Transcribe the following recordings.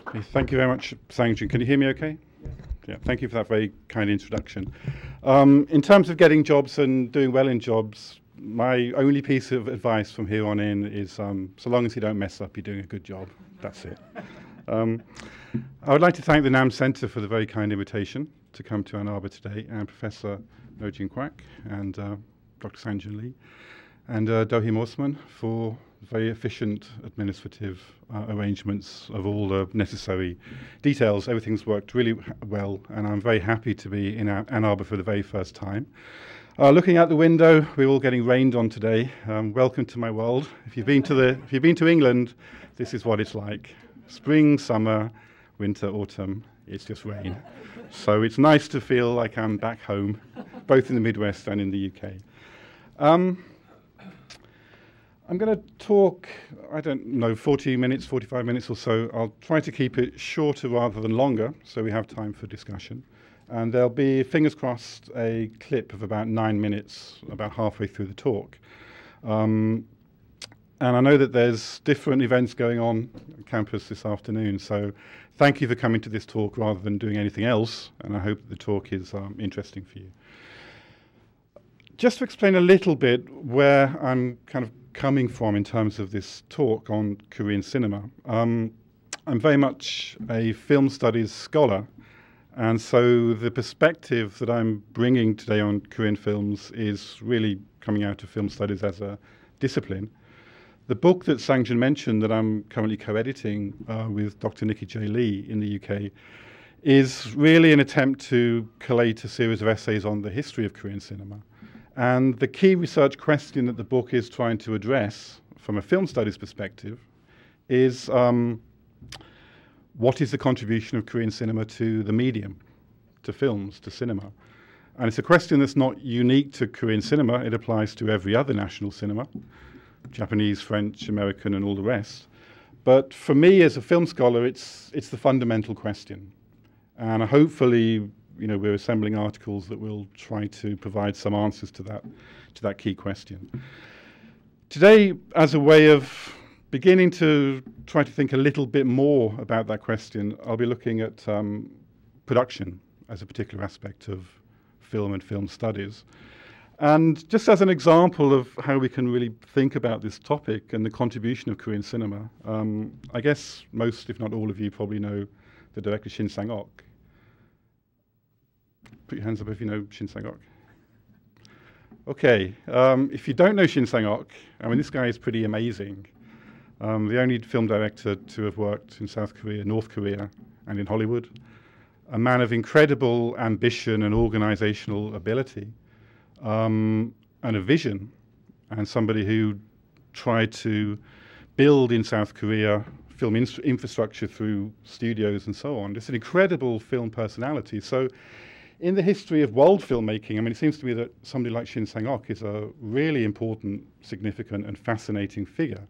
Okay, thank you very much, Sangjin. Can you hear me okay? Yeah, thank you for that very kind introduction. In terms of getting jobs and doing well in jobs, my only piece of advice from here on in is so long as you don't mess up, you're doing a good job. That's it. I would like to thank the NAM Centre for the very kind invitation to come to Ann Arbor today, and Professor Nojin Kwak and Dr. Sanjin Lee, and Dohim Osman for very efficient administrative arrangements of all the necessary details. Everything's worked really well, and I'm very happy to be in Ann Arbor for the very first time. Looking out the window, we're all getting rained on today. Welcome to my world. If you've been to England, this is what it's like. Spring, summer, winter, autumn, it's just rain. So it's nice to feel like I'm back home, both in the Midwest and in the UK. I'm going to talk, I don't know, 40 minutes, 45 minutes or so. I'll try to keep it shorter rather than longer, so we have time for discussion. And there'll be, fingers crossed, a clip of about 9 minutes, about halfway through the talk. And I know that there's different events going on campus this afternoon, so thank you for coming to this talk rather than doing anything else, and I hope the talk is interesting for you. Just to explain a little bit where I'm kind of coming from in terms of this talk on Korean cinema. I'm very much a film studies scholar, and so the perspective that I'm bringing today on Korean films is really coming out of film studies as a discipline. The book that Sangjin mentioned that I'm currently co-editing with Dr. Nikki J. Lee in the UK is really an attempt to collate a series of essays on the history of Korean cinema. And the key research question that the book is trying to address from a film studies perspective is what is the contribution of Korean cinema to the medium, to films, to cinema? And it's a question that's not unique to Korean cinema. It applies to every other national cinema, Japanese, French, American, and all the rest. But for me as a film scholar, it's the fundamental question. And hopefully, we're assembling articles that will try to provide some answers to that key question. Today, as a way of beginning to try to think a little bit more about that question, I'll be looking at production as a particular aspect of film and film studies. And just as an example of how we can really think about this topic and the contribution of Korean cinema, I guess most, if not all of you, probably know the director Shin Sang-ok. Put your hands up if you know Shin Sang-ok. Okay, if you don't know Shin Sang-ok, I mean, this guy is pretty amazing. The only film director to have worked in South Korea, North Korea, and in Hollywood. A man of incredible ambition and organizational ability, and a vision, and somebody who tried to build in South Korea film infrastructure through studios and so on. Just an incredible film personality. So in the history of world filmmaking, I mean, it seems to me that somebody like Shin Sang-ok is a really important, significant, and fascinating figure.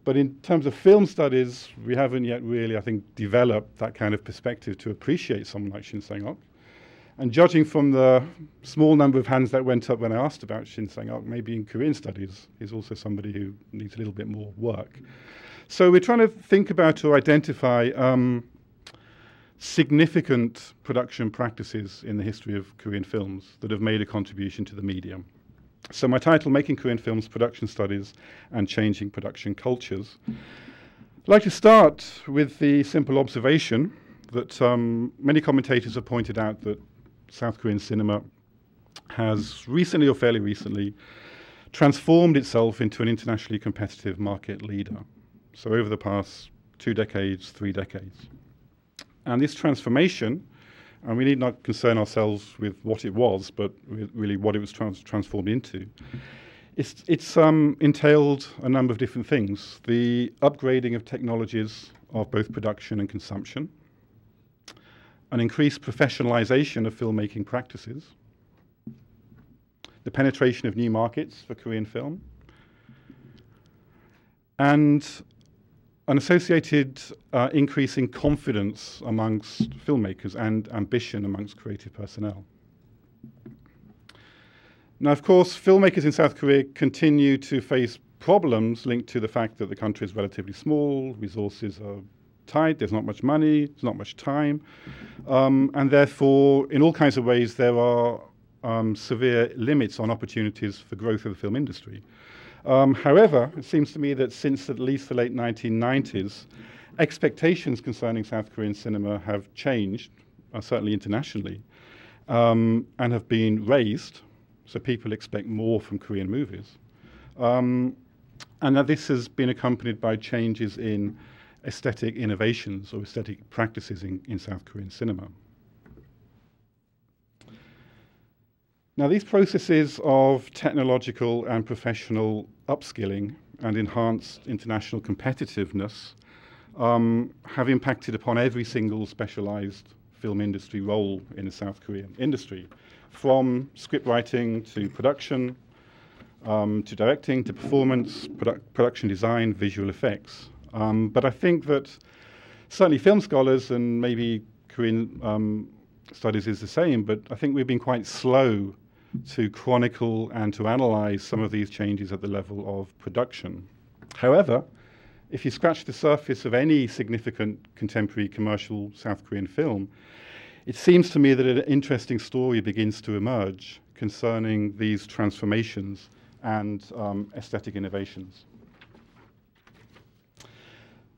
But in terms of film studies, we haven't yet really, I think, developed that kind of perspective to appreciate someone like Shin Sang-ok. And judging from the small number of hands that went up when I asked about Shin Sang-ok, maybe in Korean studies, he's also somebody who needs a little bit more work. So we're trying to think about or identify significant production practices in the history of Korean films that have made a contribution to the medium. So my title, Making Korean Films, Production Studies and Changing Production Cultures. I'd like to start with the simple observation that many commentators have pointed out that South Korean cinema has recently or fairly recently transformed itself into an internationally competitive market leader. So over the past 2 decades, 3 decades. And this transformation, and we need not concern ourselves with what it was, but really what it was transformed into. It's entailed a number of different things. The upgrading of technologies of both production and consumption, an increased professionalization of filmmaking practices, the penetration of new markets for Korean film, and an associated increase in confidence amongst filmmakers and ambition amongst creative personnel. Now, of course, filmmakers in South Korea continue to face problems linked to the fact that the country is relatively small, resources are tight, there's not much money, there's not much time, and therefore, in all kinds of ways, there are severe limits on opportunities for growth of the film industry. However, it seems to me that since at least the late 1990s, expectations concerning South Korean cinema have changed, certainly internationally, and have been raised, so people expect more from Korean movies. And that this has been accompanied by changes in aesthetic innovations or aesthetic practices in South Korean cinema. Now, these processes of technological and professional upskilling and enhanced international competitiveness have impacted upon every single specialized film industry role in the South Korean industry, from script writing to production, to directing, to performance, production design, visual effects. But I think that certainly film scholars, and maybe Korean studies is the same, but I think we've been quite slow to chronicle and to analyze some of these changes at the level of production. However, if you scratch the surface of any significant contemporary commercial South Korean film, it seems to me that an interesting story begins to emerge concerning these transformations and aesthetic innovations.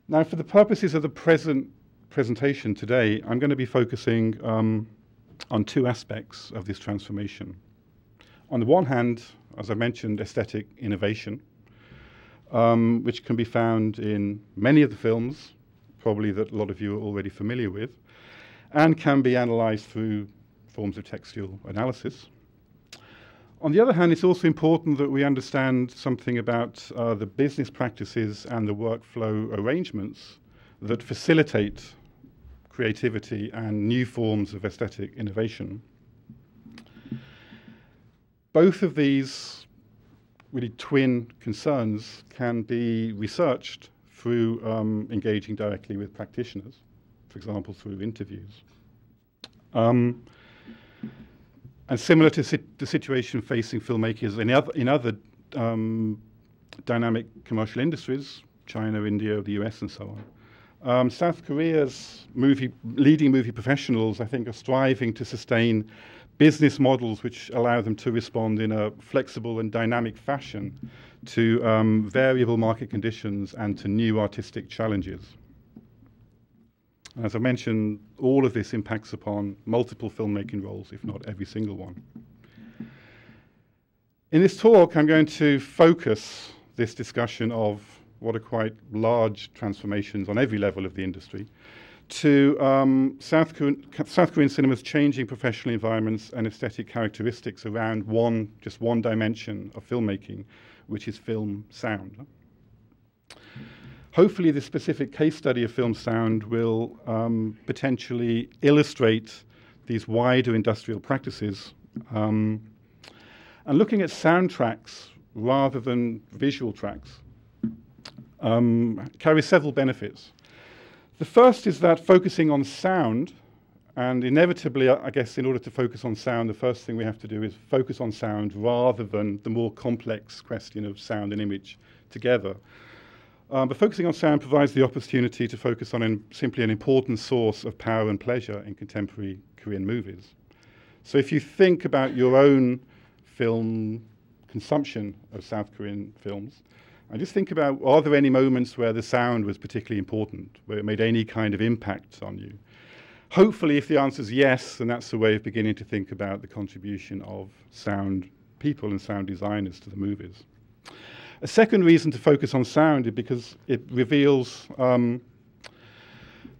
Now, for the purposes of the presentation today, I'm going to be focusing on two aspects of this transformation. On the one hand, as I mentioned, aesthetic innovation, which can be found in many of the films, probably that a lot of you are already familiar with, and can be analyzed through forms of textual analysis. On the other hand, it's also important that we understand something about the business practices and the workflow arrangements that facilitate creativity and new forms of aesthetic innovation. Both of these really twin concerns can be researched through engaging directly with practitioners, for example, through interviews. And similar to the situation facing filmmakers in other dynamic commercial industries, China, India, the US, and so on, South Korea's leading movie professionals, I think, are striving to sustain business models which allow them to respond in a flexible and dynamic fashion to variable market conditions and to new artistic challenges. As I mentioned, all of this impacts upon multiple filmmaking roles, if not every single one. In this talk, I'm going to focus this discussion of what are quite large transformations on every level of the industry to South Korean cinema's changing professional environments and aesthetic characteristics around just one dimension of filmmaking, which is film sound. Hopefully, this specific case study of film sound will potentially illustrate these wider industrial practices. And looking at soundtracks rather than visual tracks carries several benefits. The first is that focusing on sound, and inevitably, I guess, in order to focus on sound, the first thing we have to do is focus on sound rather than the more complex question of sound and image together. But focusing on sound provides the opportunity to focus on simply an important source of power and pleasure in contemporary Korean movies. So if you think about your own film consumption of South Korean films, and just think about, are there any moments where the sound was particularly important, where it made any kind of impact on you? Hopefully, if the answer is yes, then that's a way of beginning to think about the contribution of sound people and sound designers to the movies. A second reason to focus on sound is because it reveals the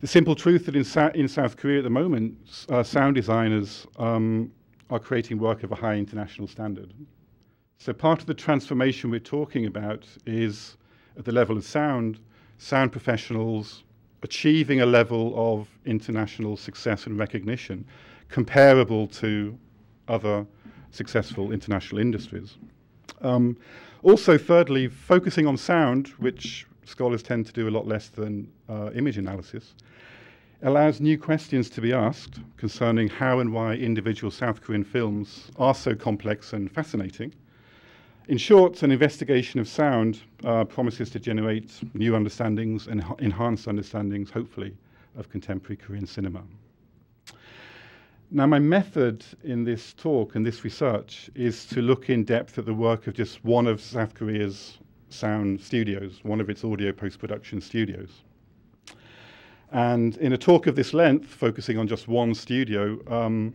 simple truth that in South Korea at the moment, sound designers are creating work of a high international standard. So part of the transformation we're talking about is at the level of sound professionals achieving a level of international success and recognition comparable to other successful international industries. Also, thirdly, focusing on sound, which scholars tend to do a lot less than image analysis, allows new questions to be asked concerning how and why individual South Korean films are so complex and fascinating, In short, an investigation of sound promises to generate new understandings and enhanced understandings, hopefully, of contemporary Korean cinema. Now, my method in this talk and this research is to look in depth at the work of just one of South Korea's sound studios, one of its audio post-production studios. And in a talk of this length, focusing on just one studio,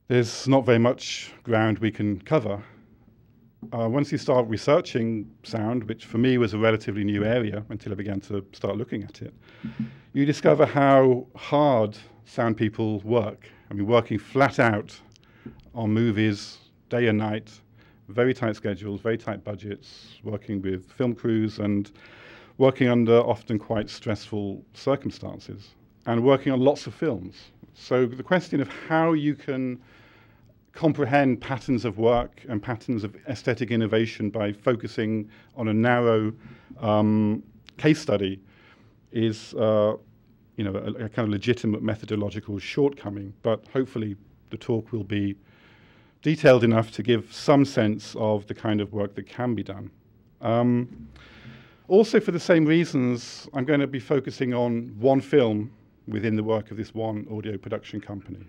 there's not very much ground we can cover. Once you start researching sound, which for me was a relatively new area until I began to start looking at it, you discover how hard sound people work. I mean, working flat out on movies, day and night, very tight schedules, very tight budgets, working with film crews and working under often quite stressful circumstances, and working on lots of films. So the question of how you can comprehend patterns of work and patterns of aesthetic innovation by focusing on a narrow case study is a kind of legitimate methodological shortcoming, but hopefully the talk will be detailed enough to give some sense of the kind of work that can be done. Also, for the same reasons, I'm going to be focusing on one film within the work of this one audio production company.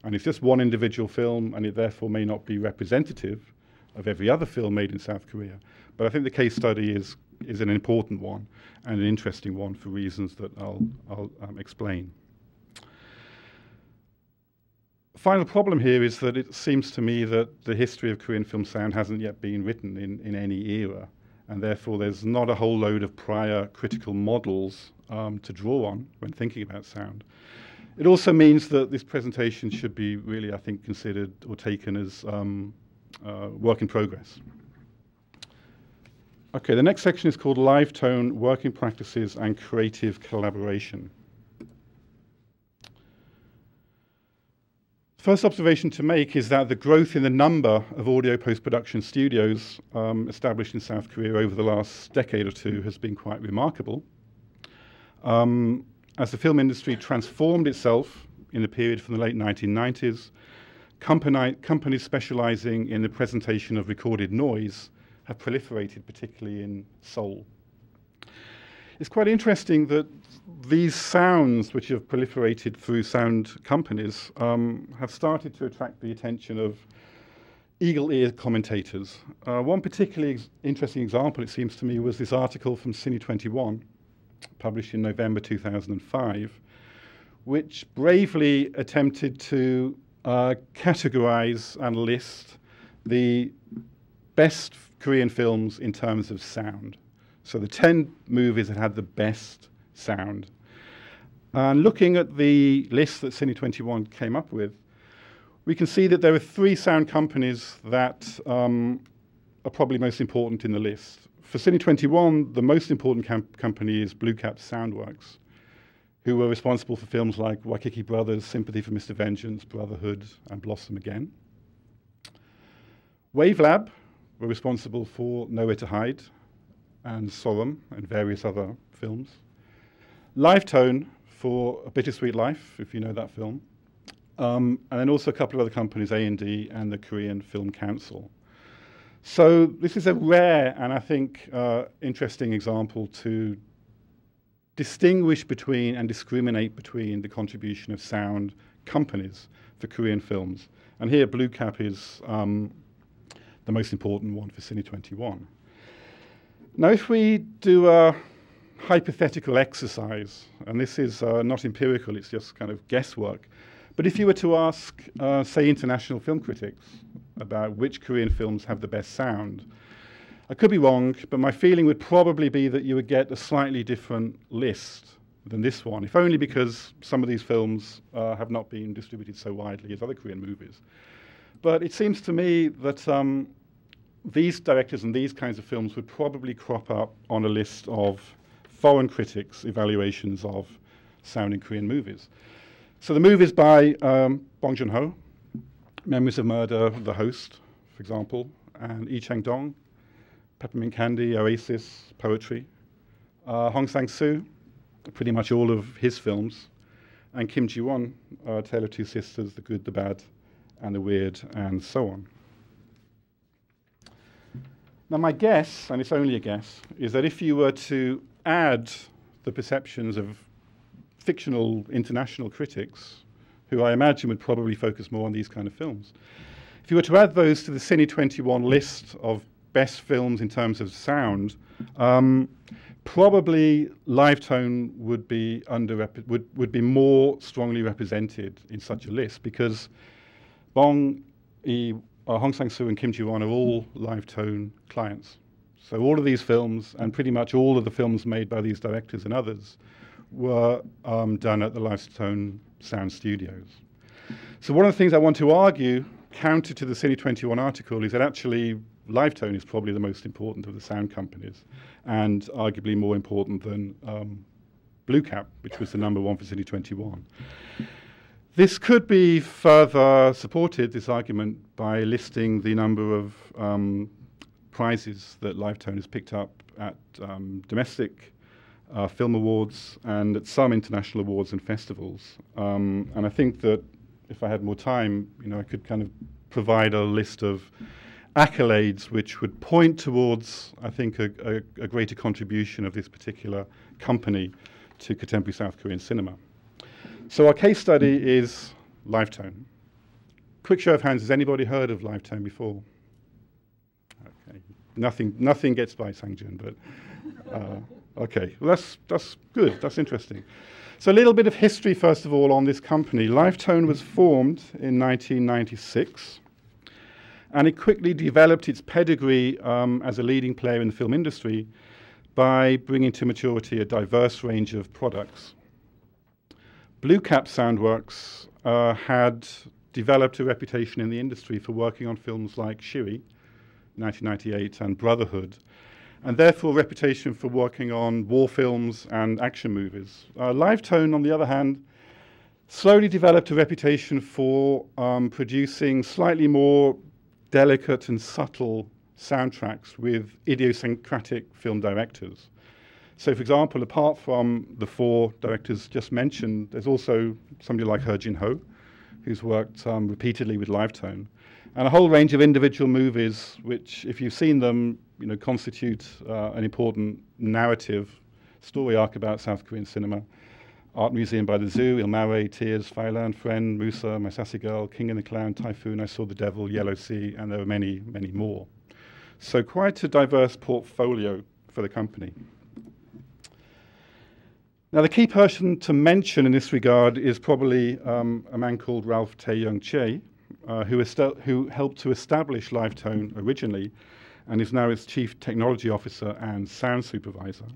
And it's just one individual film, and it therefore may not be representative of every other film made in South Korea. But I think the case study is an important one and an interesting one for reasons that I'll explain. The final problem here is that it seems to me that the history of Korean film sound hasn't yet been written in any era, and therefore there's not a whole load of prior critical models to draw on when thinking about sound. It also means that this presentation should be really, I think, considered or taken as work in progress. Okay, the next section is called Live Tone, Working Practices and Creative Collaboration. First observation to make is that the growth in the number of audio post-production studios established in South Korea over the last decade or two has been quite remarkable. As the film industry transformed itself in the period from the late 1990s, companies specializing in the presentation of recorded noise have proliferated, particularly in Seoul. It's quite interesting that these sounds, which have proliferated through sound companies, have started to attract the attention of eagle-eared commentators. One particularly interesting example, it seems to me, was this article from Cine 21, published in November 2005, which bravely attempted to categorize and list the best Korean films in terms of sound. So the 10 movies that had the best sound. And looking at the list that Cine 21 came up with, we can see that there are 3 sound companies that are probably most important in the list. For Cine 21, the most important company is Blue Cap Soundworks, who were responsible for films like Waikiki Brothers, Sympathy for Mr. Vengeance, Brotherhood, and Blossom Again. Wavelab were responsible for Nowhere to Hide and Solemn and various other films. Live Tone for A Bittersweet Life, if you know that film. And then also a couple of other companies, A&D and the Korean Film Council. So this is a rare and I think interesting example to distinguish between and discriminate between the contribution of sound companies for Korean films. And here Blue Cap is the most important one for Cine 21. Now if we do a hypothetical exercise, and this is not empirical, it's just kind of guesswork, but if you were to ask, say, international film critics about which Korean films have the best sound, I could be wrong, but my feeling would probably be that you would get a slightly different list than this one, if only because some of these films have not been distributed so widely as other Korean movies. But it seems to me that these directors and these kinds of films would probably crop up on a list of foreign critics' evaluations of sound in Korean movies. So the movies by Bong Joon-ho, Memories of Murder, The Host, for example, and Lee Chang-dong, Peppermint Candy, Oasis, Poetry, Hong Sang-soo, pretty much all of his films, and Kim Ji-won, Tale of Two Sisters, The Good, the Bad, and the Weird, and so on. Now my guess, and it's only a guess, is that if you were to add the perceptions of fictional international critics, who I imagine would probably focus more on these kind of films, if you were to add those to the Cine 21 list of best films in terms of sound, probably Livetone would be would be more strongly represented in such a list, because Hong Sang-soo and Kim Ji-won are all Livetone clients. So all of these films, and pretty much all of the films made by these directors and others, were done at the Livetone Sound Studios. So one of the things I want to argue, counter to the Cine 21 article, is that actually Livetone is probably the most important of the sound companies, and arguably more important than Blue Cap, which was the #1 for Cine 21. This could be further supported, this argument, by listing the number of prizes that Livetone has picked up at domestic film awards and at some international awards and festivals. And I think that if I had more time, I could kind of provide a list of accolades which would point towards, I think, a greater contribution of this particular company to contemporary South Korean cinema. So our case study is Livetone. Quick show of hands, has anybody heard of Livetone before? Okay, nothing gets by Sang-jun, but okay, well, that's good, that's interesting. So a little bit of history, first of all, on this company. Livetone was formed in 1996, and it quickly developed its pedigree as a leading player in the film industry by bringing to maturity a diverse range of products. Blue Cap Soundworks had developed a reputation in the industry for working on films like Shiri, 1998, and Brotherhood, and therefore a reputation for working on war films and action movies. Livetone, on the other hand, slowly developed a reputation for producing slightly more delicate and subtle soundtracks with idiosyncratic film directors. So, for example, apart from the 4 directors just mentioned, there's also somebody like He Jin-ho, who's worked repeatedly with Livetone, and a whole range of individual movies which, if you've seen them, constitute an important narrative story arc about South Korean cinema. Art Museum by the Zoo, Il Mare, Tears, Fireland, Friend, Musa, My Sassy Girl, King and the Clown, Typhoon, I Saw the Devil, Yellow Sea, and there are many, many more. So quite a diverse portfolio for the company. Now, the key person to mention in this regard is probably a man called Ralph Tae-young Choi, who helped to establish Livetone originally and is now its Chief Technology Officer and Sound Supervisor.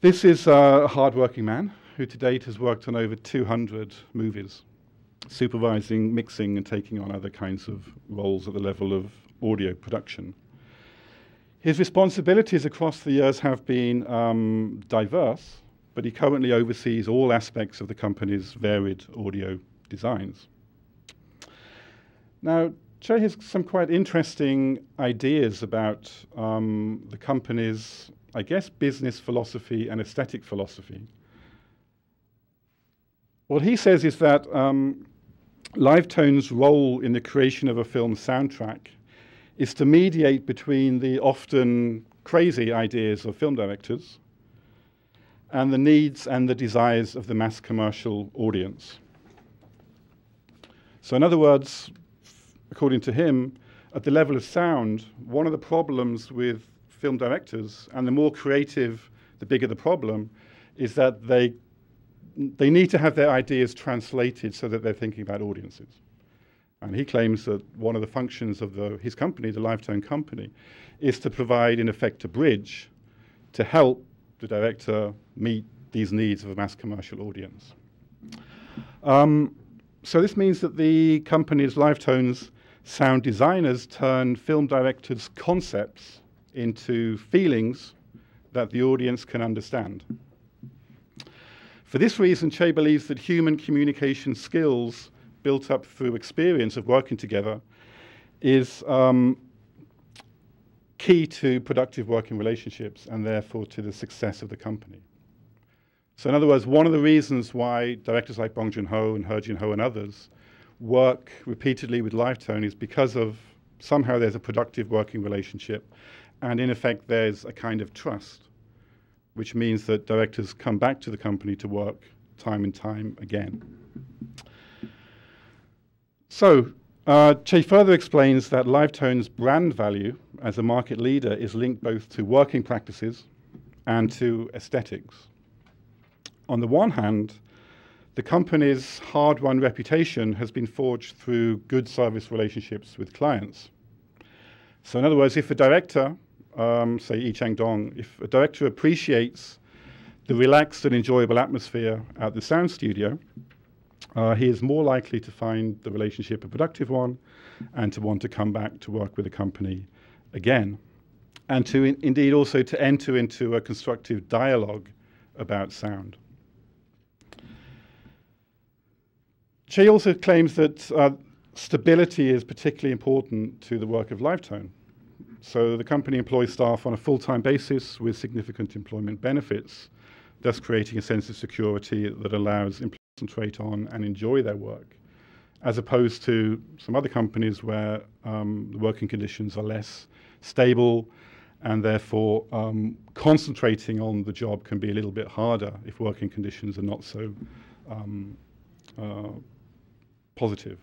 This is a hard-working man who to date has worked on over 200 movies, supervising, mixing, and taking on other kinds of roles at the level of audio production. His responsibilities across the years have been diverse, but he currently oversees all aspects of the company's varied audio designs. Now, Choi has some quite interesting ideas about the company's, I guess, business philosophy and aesthetic philosophy. What he says is that Livetone's role in the creation of a film soundtrack is to mediate between the often crazy ideas of film directors and the needs and the desires of the mass commercial audience. So in other words, according to him, at the level of sound, one of the problems with film directors, and the more creative, the bigger the problem, is that they need to have their ideas translated so that they're thinking about audiences. And he claims that one of the functions of his company, the Livetone company, is to provide, in effect, a bridge to help the director meet these needs of a mass commercial audience. So this means that the company's Livetone's sound designers turn film directors' concepts into feelings that the audience can understand. For this reason, Che believes that human communication skills built up through experience of working together is key to productive working relationships and therefore to the success of the company. So in other words, one of the reasons why directors like Bong Joon-ho and He Jin-ho and others work repeatedly with Livetone is because of somehow there's a productive working relationship, and in effect there's a kind of trust, which means that directors come back to the company to work time and time again. So, Che further explains that Livetone's brand value as a market leader is linked both to working practices and to aesthetics. On the one hand, the company's hard-won reputation has been forged through good service relationships with clients. So in other words, if a director, say Yi Chang-dong, if a director appreciates the relaxed and enjoyable atmosphere at the sound studio, he is more likely to find the relationship a productive one and to want to come back to work with the company again. And to indeed also to enter into a constructive dialogue about sound. Che also claims that stability is particularly important to the work of Livetone. So the company employs staff on a full-time basis with significant employment benefits, thus creating a sense of security that allows employees to concentrate on and enjoy their work, as opposed to some other companies where the working conditions are less stable, and therefore concentrating on the job can be a little bit harder if working conditions are not so positive.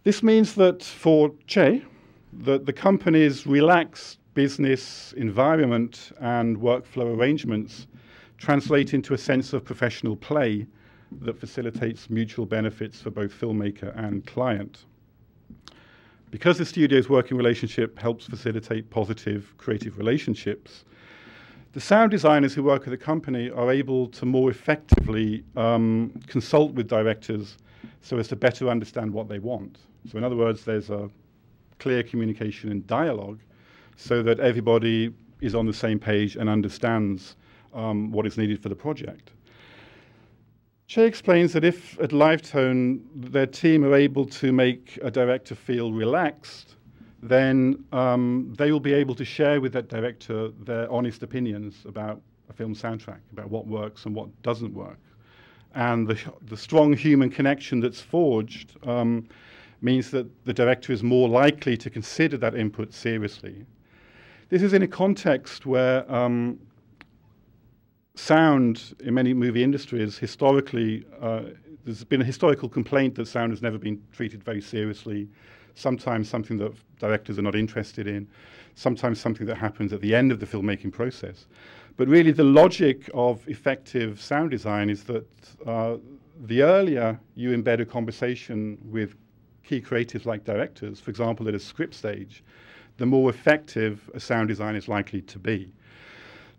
This means that for Che, that the company's relaxed business environment and workflow arrangements translate into a sense of professional play that facilitates mutual benefits for both filmmaker and client. Because the studio's working relationship helps facilitate positive creative relationships, the sound designers who work at the company are able to more effectively consult with directors so as to better understand what they want. So in other words, there's a clear communication and dialogue so that everybody is on the same page and understands what is needed for the project. Che explains that if at Livetone their team are able to make a director feel relaxed, then they will be able to share with that director their honest opinions about a film soundtrack, about what works and what doesn't work. And the strong human connection that's forged means that the director is more likely to consider that input seriously. This is in a context where sound in many movie industries, historically, there's been a historical complaint that sound has never been treated very seriously, sometimes something that directors are not interested in, sometimes something that happens at the end of the filmmaking process. But really the logic of effective sound design is that the earlier you embed a conversation with key creatives like directors, for example at a script stage, the more effective a sound design is likely to be.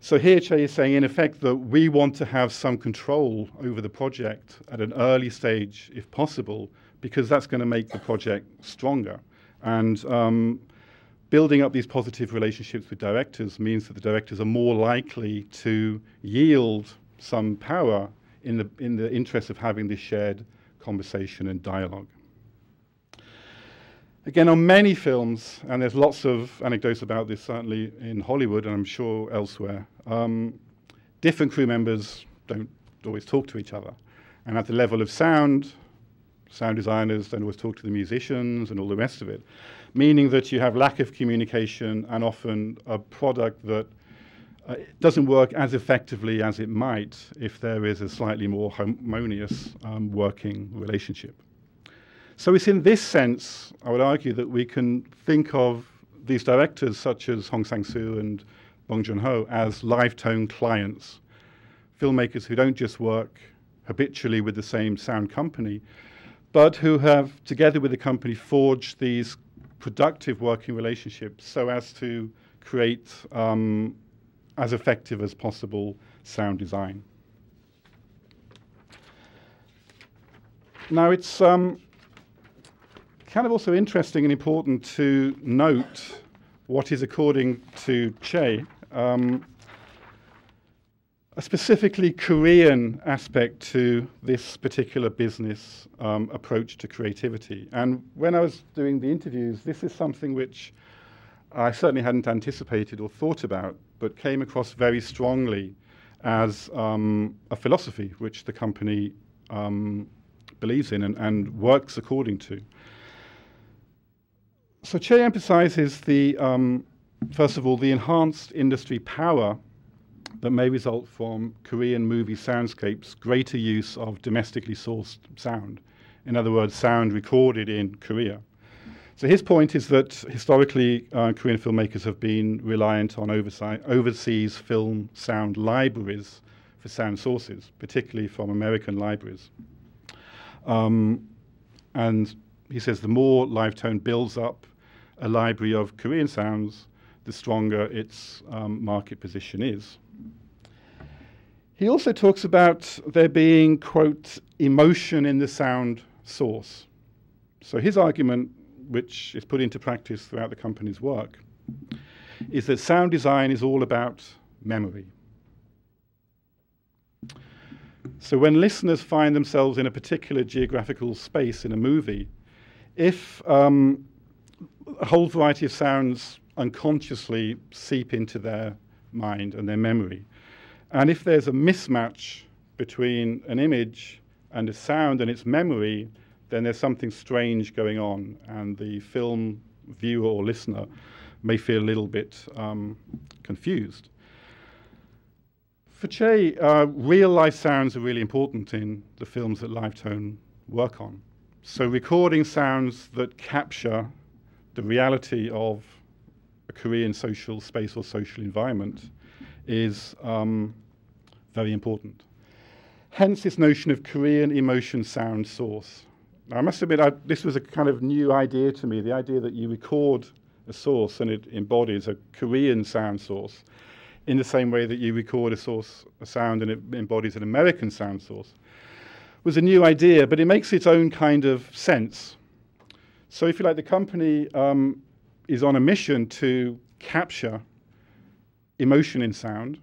So here Che is saying in effect that we want to have some control over the project at an early stage if possible, because that's going to make the project stronger. And building up these positive relationships with directors means that the directors are more likely to yield some power in the interest of having this shared conversation and dialogue. Again, on many films, and there's lots of anecdotes about this certainly in Hollywood and I'm sure elsewhere, different crew members don't always talk to each other. And at the level of sound designers don't always talk to the musicians and all the rest of it, meaning that you have lack of communication and often a product that doesn't work as effectively as it might if there is a slightly more harmonious working relationship. So it's in this sense, I would argue, that we can think of these directors such as Hong Sang-soo and Bong Joon-ho as Livetone clients, filmmakers who don't just work habitually with the same sound company, but who have, together with the company, forged these productive working relationships so as to create as effective as possible sound design. Now it's kind of also interesting and important to note what is, according to Che, a specifically Korean aspect to this particular business approach to creativity. And when I was doing the interviews, this is something which I certainly hadn't anticipated or thought about, but came across very strongly as a philosophy which the company believes in and works according to. So Che emphasizes the, first of all, the enhanced industry power that may result from Korean movie soundscapes' greater use of domestically sourced sound. In other words, sound recorded in Korea. So his point is that historically, Korean filmmakers have been reliant on overseas film sound libraries for sound sources, particularly from American libraries. And he says the more Livetone builds up a library of Korean sounds, the stronger its market position is. He also talks about there being, quote, emotion in the sound source. So his argument, which is put into practice throughout the company's work, is that sound design is all about memory. So when listeners find themselves in a particular geographical space in a movie, if a whole variety of sounds unconsciously seep into their mind and their memory, and if there's a mismatch between an image and a sound and its memory, then there's something strange going on, and the film viewer or listener may feel a little bit confused. For Che, real-life sounds are really important in the films that Livetone work on. So recording sounds that capture the reality of a Korean social space or social environment is very important. Hence this notion of Korean emotion sound source. Now, I must admit, this was a kind of new idea to me, the idea that you record a source and it embodies a Korean sound source in the same way that you record a sound and it embodies an American sound source, was a new idea, but it makes its own kind of sense. So if you like, the company is on a mission to capture emotion in sound,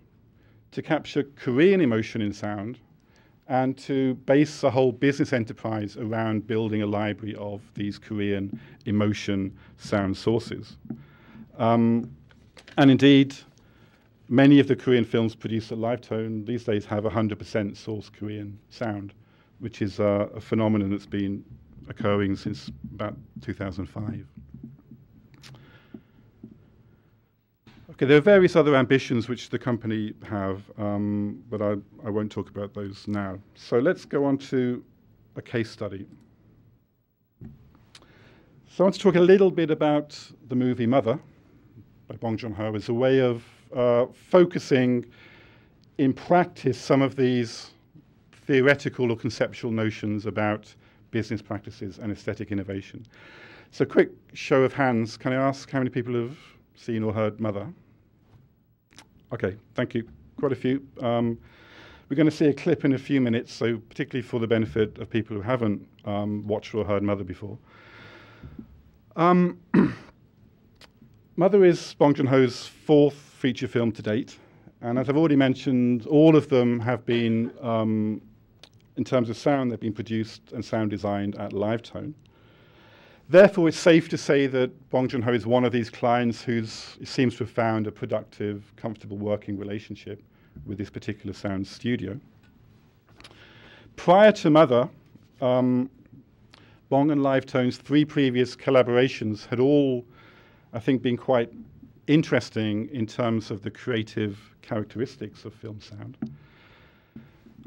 to capture Korean emotion in sound, and to base the whole business enterprise around building a library of these Korean emotion sound sources. And indeed, many of the Korean films produced at Livetone these days have 100% source Korean sound, which is a phenomenon that's been occurring since about 2005. Okay, there are various other ambitions which the company have, but I won't talk about those now. So let's go on to a case study. So I want to talk a little bit about the movie Mother by Bong Joon-ho as a way of focusing in practice some of these theoretical or conceptual notions about business practices and aesthetic innovation. So quick show of hands. Can I ask how many people have seen or heard Mother? Okay, thank you. Quite a few. We're going to see a clip in a few minutes, so particularly for the benefit of people who haven't watched or heard Mother before. Mother is Bong Joon-ho's fourth feature film to date, and as I've already mentioned, all of them have been, in terms of sound, they've been produced and sound designed at Livetone. Therefore, it's safe to say that Bong Joon-ho is one of these clients who seems to have found a productive, comfortable working relationship with this particular sound studio. Prior to Mother, Bong and Livetone's three previous collaborations had all, I think, been quite interesting in terms of the creative characteristics of film sound.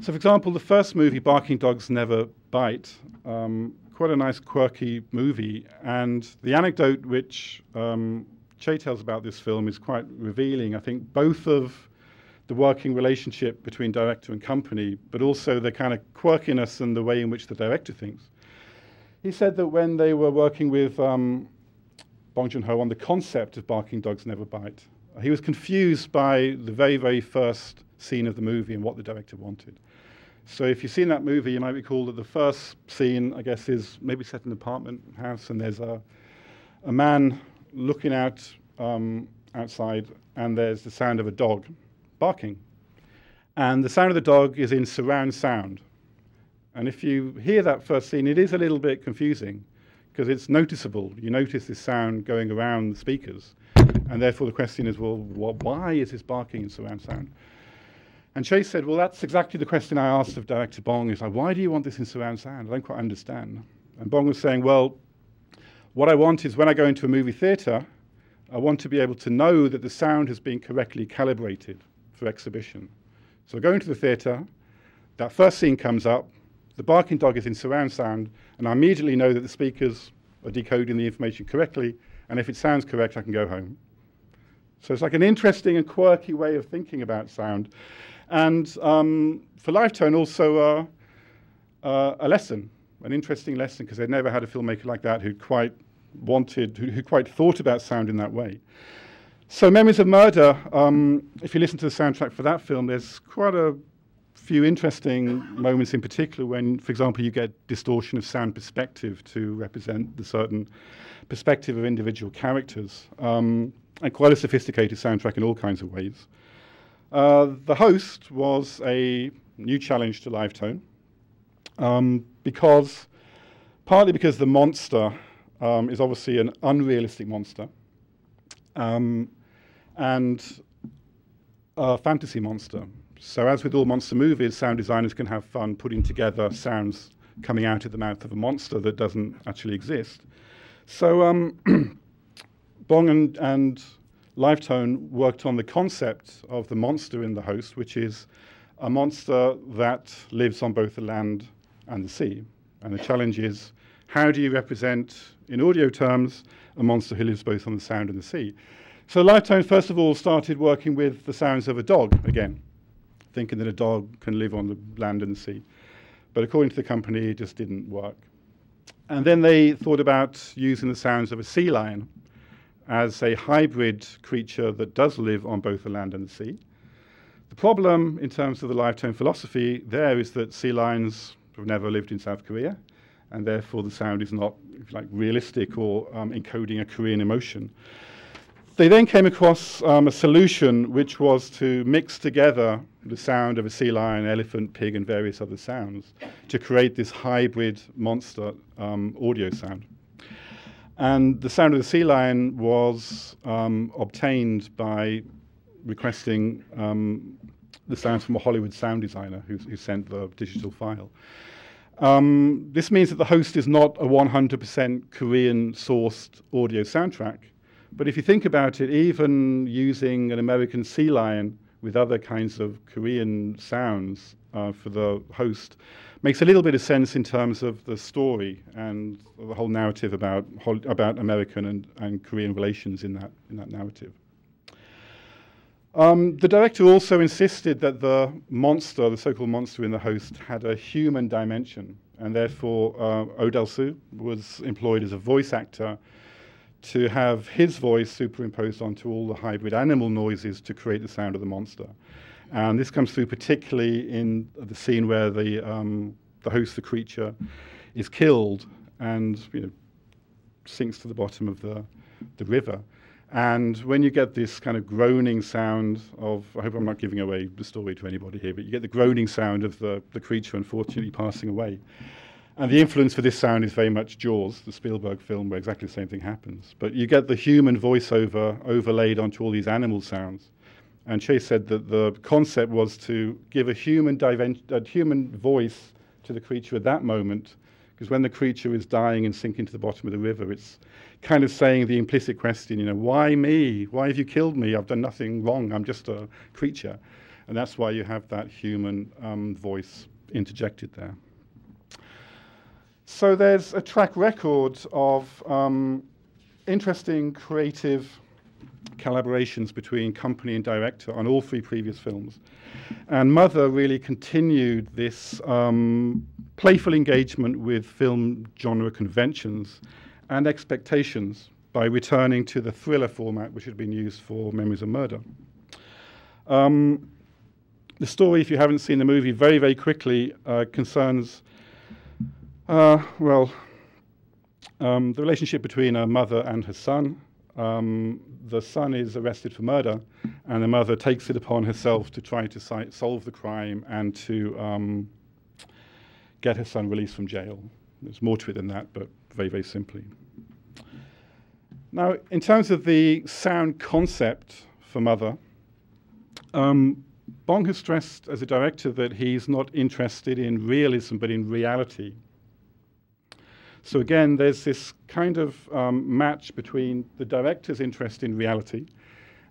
So, for example, the first movie, Barking Dogs Never Bite, quite a nice, quirky movie, and the anecdote which Che tells about this film is quite revealing. I think both of the working relationship between director and company, but also the kind of quirkiness and the way in which the director thinks. He said that when they were working with Bong Joon-ho on the concept of Barking Dogs Never Bite, he was confused by the very, very first scene of the movie and what the director wanted. So if you've seen that movie, you might recall that the first scene, I guess, is maybe set in an apartment house, and there's a man looking out outside, and there's the sound of a dog barking. And the sound of the dog is in surround sound. And if you hear that first scene, it is a little bit confusing, because it's noticeable. You notice this sound going around the speakers. And therefore the question is, well, why is this barking in surround sound? And Chase said, well, that's exactly the question I asked of director Bong. Is like, why do you want this in surround sound? I don't quite understand. And Bong was saying, well, What I want is when I go into a movie theatre, I want to be able to know that the sound has been correctly calibrated for exhibition. So I go into the theatre, that first scene comes up, the barking dog is in surround sound, and I immediately know that the speakers are decoding the information correctly, and if it sounds correct, I can go home. So it's like an interesting and quirky way of thinking about sound. And for Lifetone, also a lesson, an interesting lesson, because they'd never had a filmmaker like that who quite thought about sound in that way. So Memories of Murder, if you listen to the soundtrack for that film, there's quite a few interesting moments in particular when, for example, you get distortion of sound perspective to represent the certain perspective of individual characters, and quite a sophisticated soundtrack in all kinds of ways. The Host was a new challenge to Lifetone, partly because the monster is obviously an unrealistic monster, and a fantasy monster. So as with all monster movies, sound designers can have fun putting together sounds coming out of the mouth of a monster that doesn't actually exist. So Bong and Lifetone worked on the concept of the monster in The Host, which is a monster that lives on both the land and the sea. And the challenge is, how do you represent, in audio terms, a monster who lives both on the sound and the sea? So Lifetone, first of all, started working with the sounds of a dog again, thinking that a dog can live on the land and the sea. But according to the company, it just didn't work. And then they thought about using the sounds of a sea lion as a hybrid creature that does live on both the land and the sea. The problem, in terms of the Lifetone philosophy there, is that sea lions have never lived in South Korea, and therefore the sound is not, if you like, realistic or encoding a Korean emotion. They then came across a solution which was to mix together the sound of a sea lion, elephant, pig, and various other sounds to create this hybrid monster audio sound. And the sound of the sea lion was obtained by requesting the sounds from a Hollywood sound designer who sent the digital file. This means that The Host is not a 100% Korean-sourced audio soundtrack. But if you think about it, even using an American sea lion with other kinds of Korean sounds for The Host makes a little bit of sense in terms of the story and the whole narrative about American and Korean relations in that narrative. The director also insisted that the monster, the so-called monster in The Host, had a human dimension, and therefore Odell Soo was employed as a voice actor to have his voice superimposed onto all the hybrid animal noises to create the sound of the monster. And this comes through particularly in the scene where the host, the creature, is killed and sinks to the bottom of the river. And when you get this kind of groaning sound of, I hope I'm not giving away the story to anybody here, but you get the groaning sound of the creature unfortunately passing away. And the influence for this sound is very much Jaws, the Spielberg film, where exactly the same thing happens. But you get the human voiceover overlaid onto all these animal sounds. And Chase said that the concept was to give a human voice to the creature at that moment, because when the creature is dying and sinking to the bottom of the river, it's kind of saying the implicit question, why me? Why have you killed me? I've done nothing wrong. I'm just a creature. And that's why you have that human voice interjected there. So there's a track record of interesting creative collaborations between company and director on all three previous films. And Mother really continued this playful engagement with film genre conventions and expectations by returning to the thriller format which had been used for Memories of Murder. The story, if you haven't seen the movie, very, very quickly concerns the relationship between a mother and her son. The son is arrested for murder, and the mother takes it upon herself to try to solve the crime and to get her son released from jail. There's more to it than that, but very, very simply. Now, in terms of the sound concept for Mother, Bong has stressed as a director that he's not interested in realism, but in reality. So again, there's this kind of match between the director's interest in reality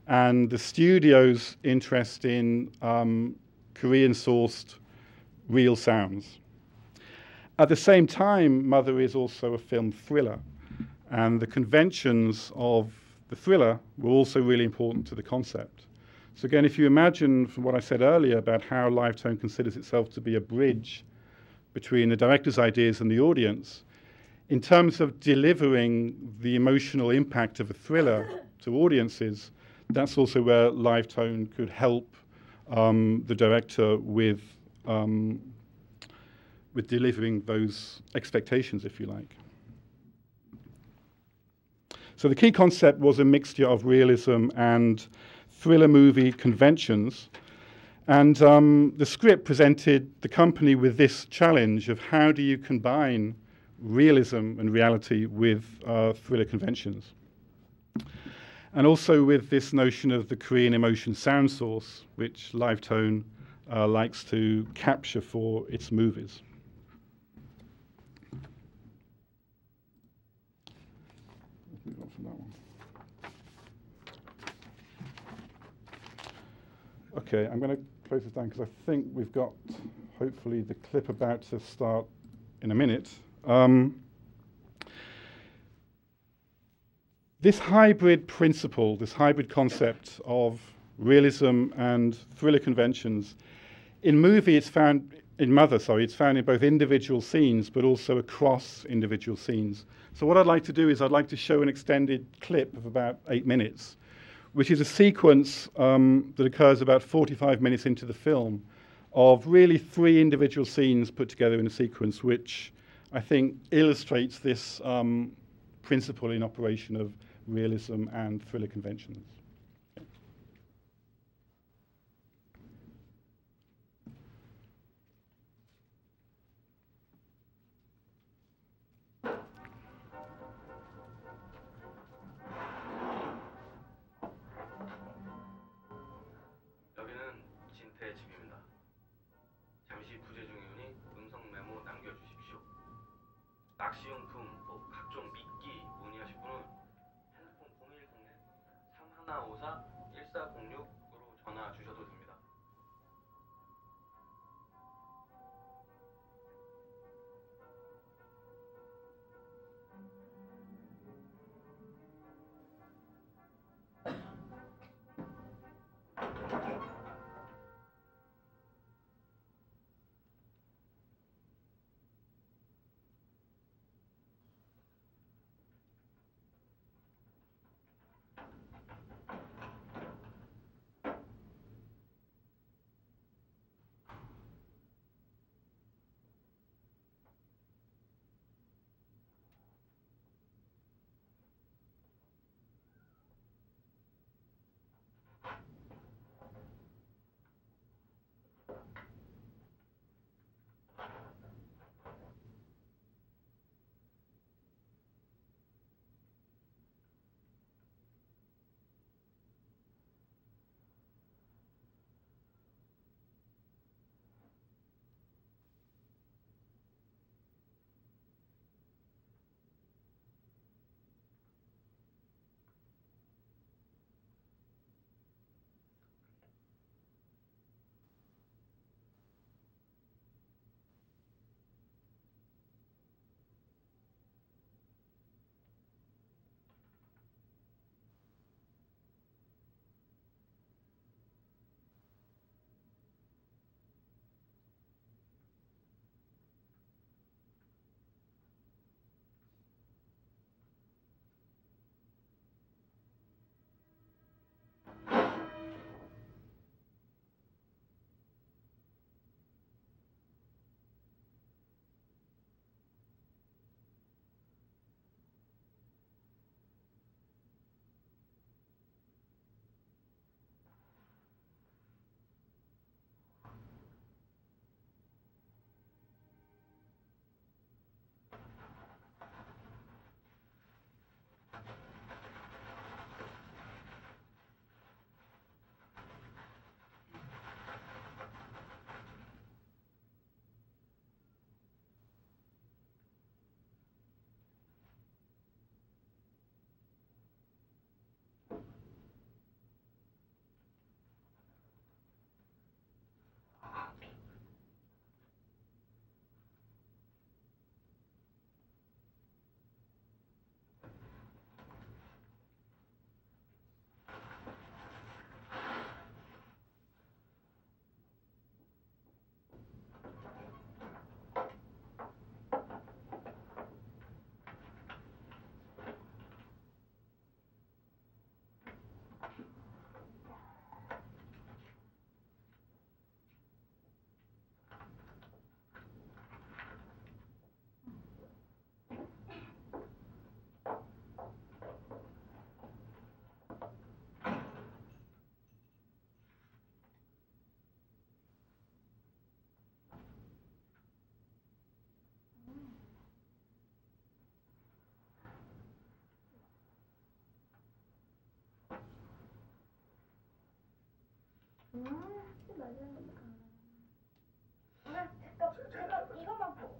and the studio's interest in Korean-sourced real sounds. At the same time, Mother is also a film thriller, and the conventions of the thriller were also really important to the concept. So again, if you imagine from what I said earlier about how Live Tone considers itself to be a bridge between the director's ideas and the audience, in terms of delivering the emotional impact of a thriller to audiences, that's also where Live Tone could help the director with delivering those expectations, if you like. So the key concept was a mixture of realism and thriller movie conventions. And the script presented the company with this challenge of how do you combine realism and reality with thriller conventions. And also with this notion of the Korean emotion sound source, which Live Tone likes to capture for its movies. Move on from that one. Okay, I'm going to close this down because I think we've got, hopefully, the clip about to start in a minute. This hybrid principle, this hybrid concept of realism and thriller conventions, in movie it's found, in Mother, sorry, it's found in both individual scenes but also across individual scenes. So what I'd like to do is I'd like to show an extended clip of about 8 minutes, which is a sequence that occurs about 45 minutes into the film of really 3 individual scenes put together in a sequence, which I think illustrates this principle in operation of realism and thriller conventions. 여기는 진태의 집입니다. 잠시 부재 중이오니 음성 메모 남겨주십시오. 낚시용품, 각종 미끼 문의하실 분은 핸드폰 0101-3154-1406으로 전화 주셔도 됩니다.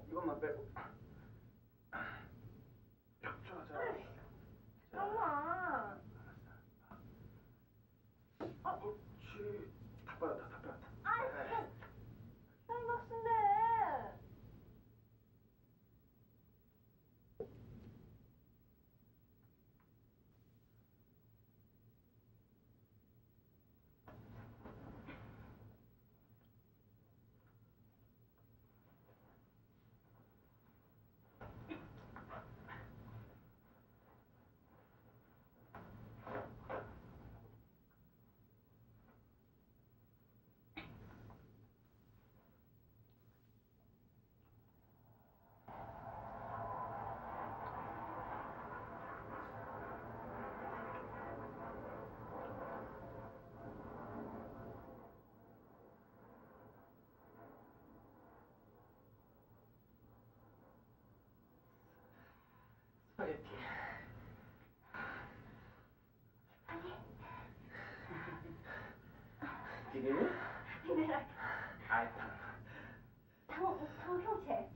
이것만 빼고. 잠깐만. 그렇지. 다 빠졌다, 다 빠졌다. 클라이막스인데. 스파게티. 비빔이? 비벼라. 알탕. 당형체.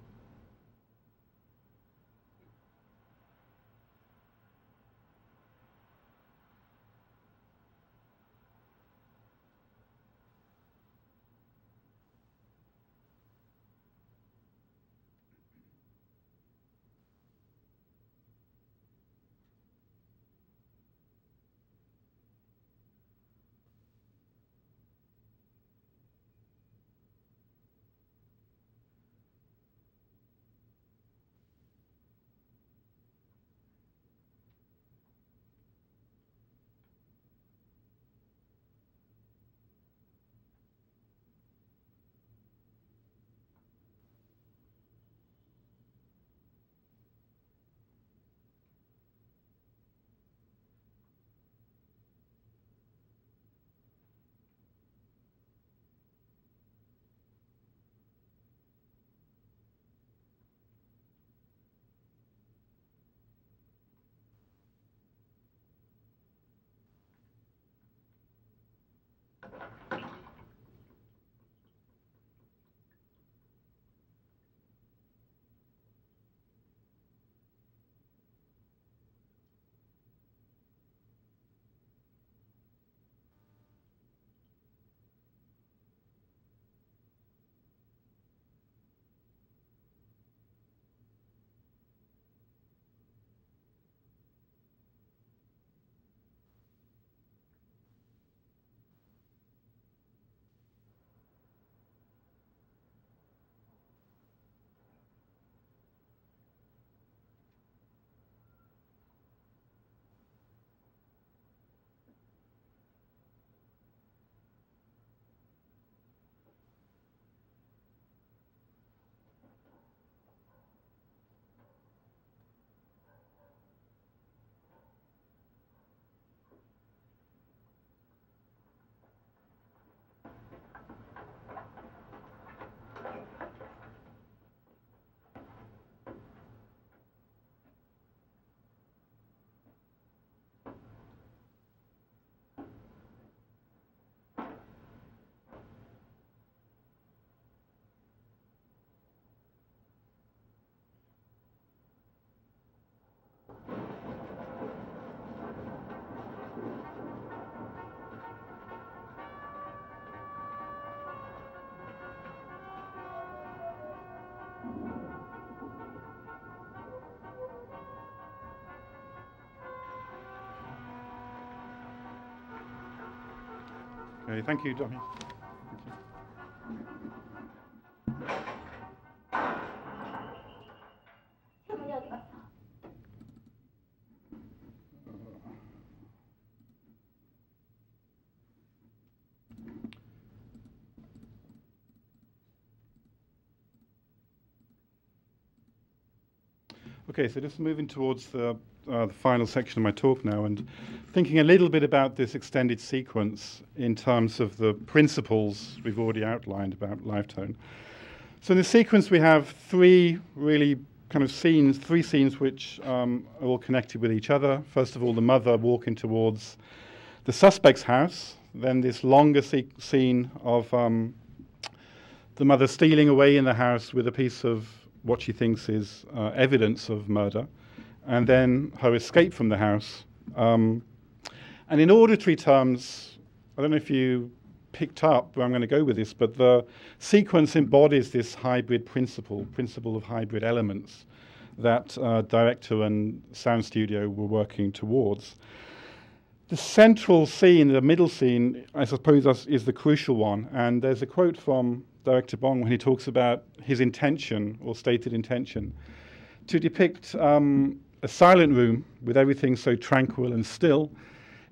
Okay, thank you, Donnie. 세분이 어디 갔어? Okay, so just moving towards the final section of my talk now, and thinking a little bit about this extended sequence in terms of the principles we've already outlined about live tone. So in the sequence we have three really kind of scenes, three scenes which are all connected with each other. First of all, the mother walking towards the suspect's house. then this longer scene of the mother stealing away in the house with a piece of what she thinks is evidence of murder, and then her escape from the house. And in auditory terms, I don't know if you picked up where I'm going to go with this, but the sequence embodies this hybrid principle of hybrid elements that director and sound studio were working towards. The central scene, the middle scene, I suppose is the crucial one. And there's a quote from director Bong when he talks about his intention, or stated intention, to depict a silent room with everything so tranquil and still.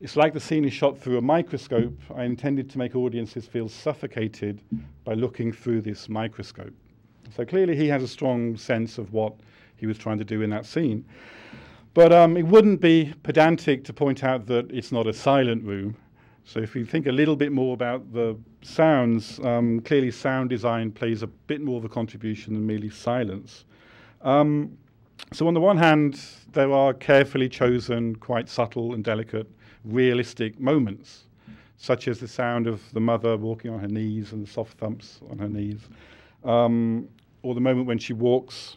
It's like the scene is shot through a microscope. I intended to make audiences feel suffocated by looking through this microscope. So clearly he has a strong sense of what he was trying to do in that scene. But it wouldn't be pedantic to point out that it's not a silent room. So if you think a little bit more about the sounds, clearly sound design plays a bit more of a contribution than merely silence. So on the one hand, there are carefully chosen, quite subtle and delicate, realistic moments, such as the sound of the mother walking on her knees and the soft thumps on her knees, or the moment when she walks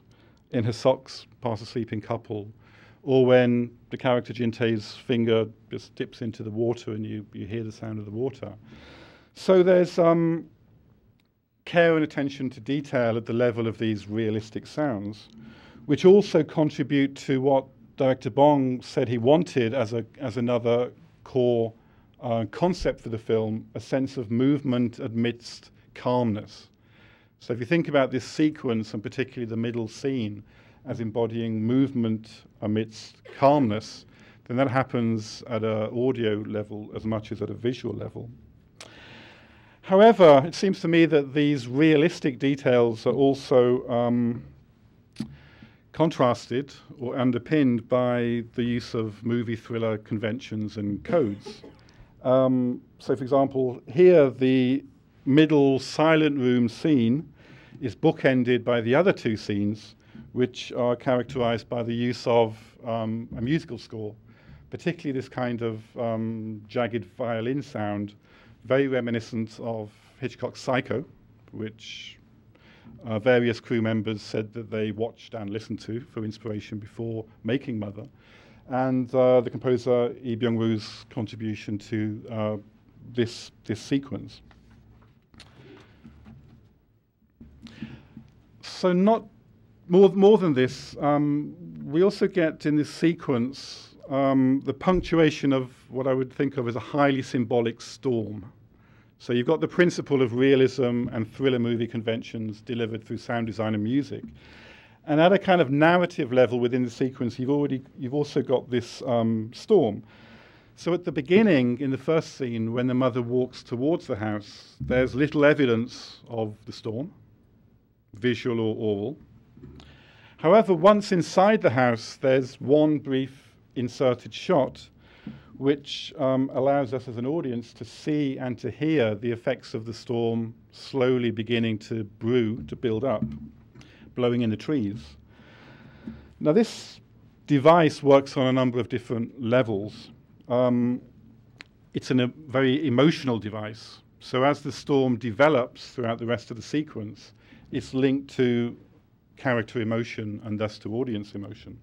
in her socks past a sleeping couple, or when the character Jintae's finger just dips into the water and you hear the sound of the water. So there's care and attention to detail at the level of these realistic sounds, which also contribute to what Director Bong said he wanted as another core concept for the film, a sense of movement amidst calmness. So if you think about this sequence, and particularly the middle scene, as embodying movement amidst calmness, then that happens at an audio level as much as at a visual level. However, it seems to me that these realistic details are also contrasted or underpinned by the use of movie thriller conventions and codes. So, for example, here the middle silent room scene is bookended by the other two scenes, which are characterized by the use of a musical score, particularly this kind of jagged violin sound, very reminiscent of Hitchcock's Psycho, which various crew members said that they watched and listened to for inspiration before making Mother, and the composer Lee Byung-woo's contribution to this sequence. So not more than this, we also get in this sequence the punctuation of what I would think of as a highly symbolic storm. So you've got the principle of realism and thriller movie conventions delivered through sound design and music. And at a kind of narrative level within the sequence, you've also got this storm. So at the beginning, in the first scene, when the mother walks towards the house, there's little evidence of the storm, visual or oral. However, once inside the house, there's one brief inserted shot which allows us as an audience to see and to hear the effects of the storm slowly beginning to brew, to build up, blowing in the trees. Now, this device works on a number of different levels. It's a very emotional device. So as the storm develops throughout the rest of the sequence, it's linked to character emotion and thus to audience emotion.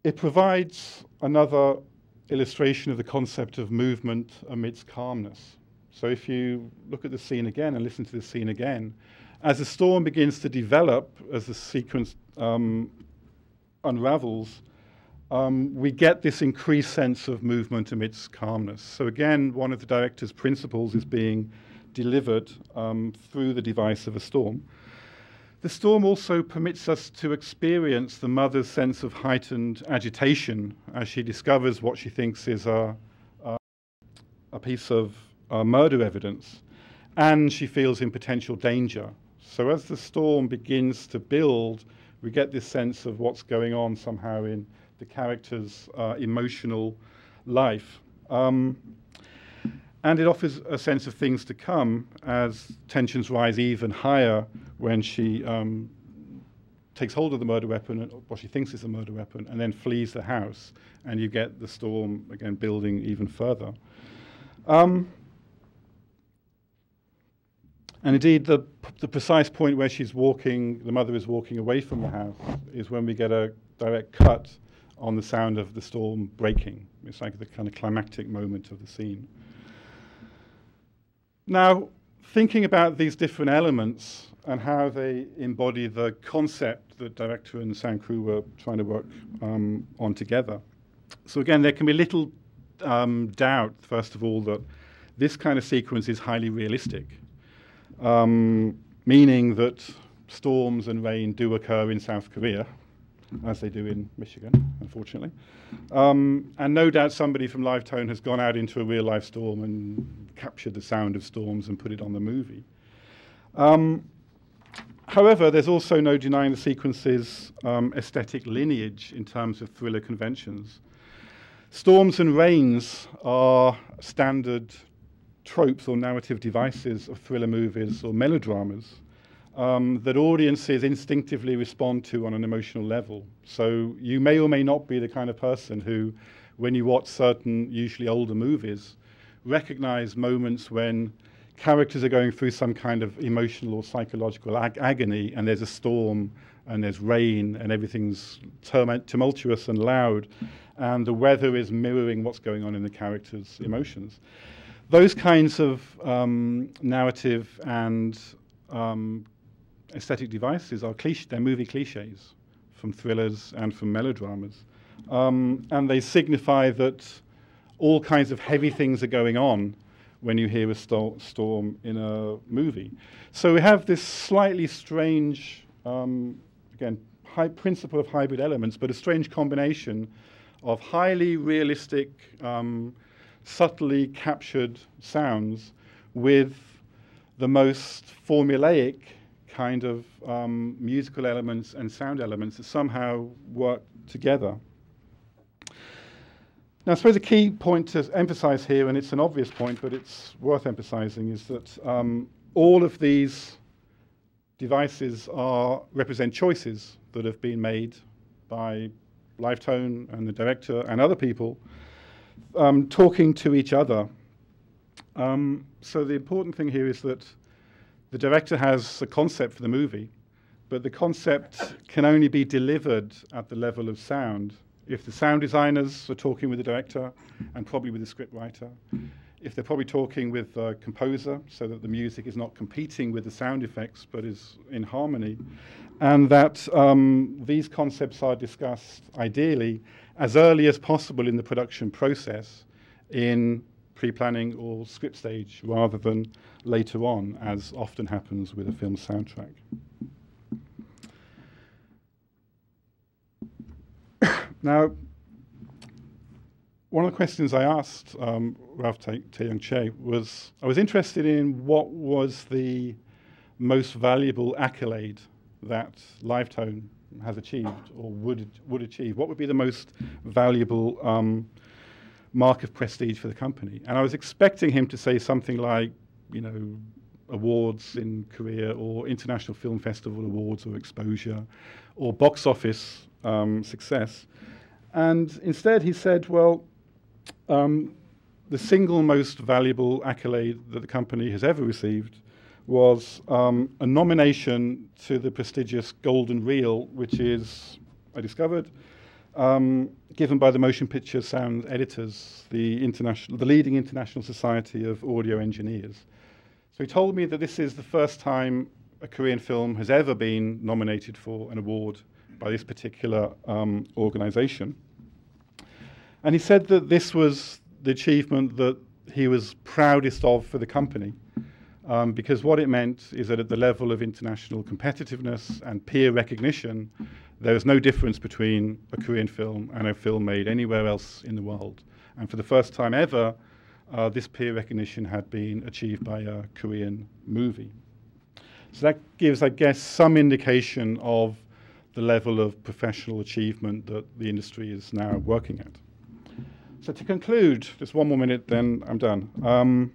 It provides another illustration of the concept of movement amidst calmness. So if you look at the scene again and listen to the scene again, as the storm begins to develop, as the sequence unravels, we get this increased sense of movement amidst calmness. So again, one of the director's principles is being delivered through the device of a storm. The storm also permits us to experience the mother's sense of heightened agitation as she discovers what she thinks is a piece of murder evidence, and she feels in potential danger. So as the storm begins to build, we get this sense of what's going on somehow in the character's emotional life. And it offers a sense of things to come as tensions rise even higher when she takes hold of the murder weapon, or what she thinks is a murder weapon, and then flees the house, and you get the storm again building even further. And indeed, the precise point where she's walking, the mother is walking away from the house, is when we get a direct cut on the sound of the storm breaking. It's like the kind of climactic moment of the scene. Now, thinking about these different elements and how they embody the concept that director and sound crew were trying to work on together. So again, there can be little doubt, first of all, that this kind of sequence is highly realistic. Meaning that storms and rain do occur in South Korea, as they do in Michigan, unfortunately. And no doubt somebody from Livetone has gone out into a real-life storm and captured the sound of storms and put it on the movie. However, there's also no denying the sequence's aesthetic lineage in terms of thriller conventions. Storms and rains are standard tropes or narrative devices of thriller movies or melodramas that audiences instinctively respond to on an emotional level. So you may or may not be the kind of person who, when you watch certain, usually older movies, recognize moments when characters are going through some kind of emotional or psychological agony, and there's a storm and there's rain and everything's tumultuous and loud, and the weather is mirroring what's going on in the characters' emotions. Those kinds of narrative and aesthetic devices are they're movie cliches from thrillers and from melodramas. And they signify that all kinds of heavy things are going on when you hear a storm in a movie. So we have this slightly strange, again, principle of hybrid elements, but a strange combination of highly realistic, subtly captured sounds with the most formulaic kind of musical elements and sound elements that somehow work together. Now, I suppose a key point to emphasize here, and it's an obvious point, but it's worth emphasizing, is that all of these devices represent choices that have been made by Livetone and the director and other people talking to each other. So the important thing here is that the director has a concept for the movie, but the concept can only be delivered at the level of sound if the sound designers are talking with the director and probably with the script writer, if they're probably talking with the composer so that the music is not competing with the sound effects but is in harmony, and that these concepts are discussed ideally as early as possible in the production process in pre-planning or script stage rather than later on, as often happens with a film soundtrack. Now, one of the questions I asked Ralph Tae-Young-Che was, I was interested in what was the most valuable accolade that Livetone has achieved or would achieve. What would be the most valuable mark of prestige for the company? And I was expecting him to say something like, you know, awards in Korea or international film festival awards or exposure or box office success. And instead he said, well, the single most valuable accolade that the company has ever received was a nomination to the prestigious Golden Reel, which is, I discovered, given by the Motion Picture Sound Editors, the leading international society of audio engineers. So he told me that this is the first time a Korean film has ever been nominated for an award by this particular organization. And he said that this was the achievement that he was proudest of for the company, because what it meant is that at the level of international competitiveness and peer recognition, there was no difference between a Korean film and a film made anywhere else in the world. And for the first time ever, this peer recognition had been achieved by a Korean movie. So that gives, I guess, some indication of the level of professional achievement that the industry is now working at. So to conclude, just one more minute, then I'm done.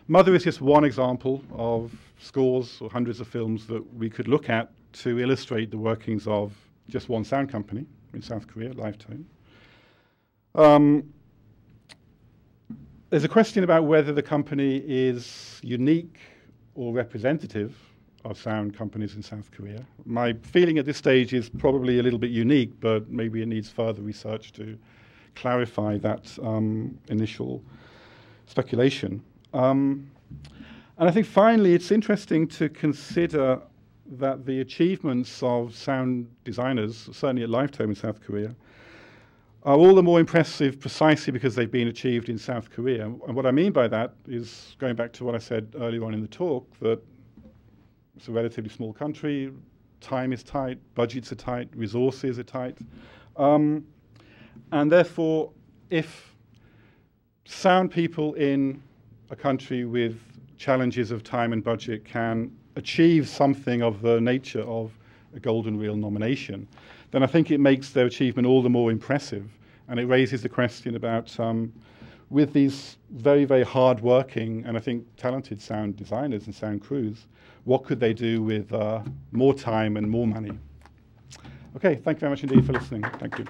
Mother is just one example of scores or hundreds of films that we could look at to illustrate the workings of just one sound company in South Korea, Lifetone. There's a question about whether the company is unique or representative of sound companies in South Korea. My feeling at this stage is probably a little bit unique, but maybe it needs further research to clarify that initial speculation. And I think finally it's interesting to consider that the achievements of sound designers, certainly at Lifetime in South Korea, are all the more impressive precisely because they've been achieved in South Korea. And what I mean by that is, going back to what I said earlier on in the talk, that it's a relatively small country, time is tight, budgets are tight, resources are tight. And therefore, if sound people in a country with challenges of time and budget can achieve something of the nature of a Golden Reel nomination, then I think it makes their achievement all the more impressive. And it raises the question about, with these very, very hard-working and I think talented sound designers and sound crews, what could they do with more time and more money? Okay, thank you very much indeed for listening. Thank you.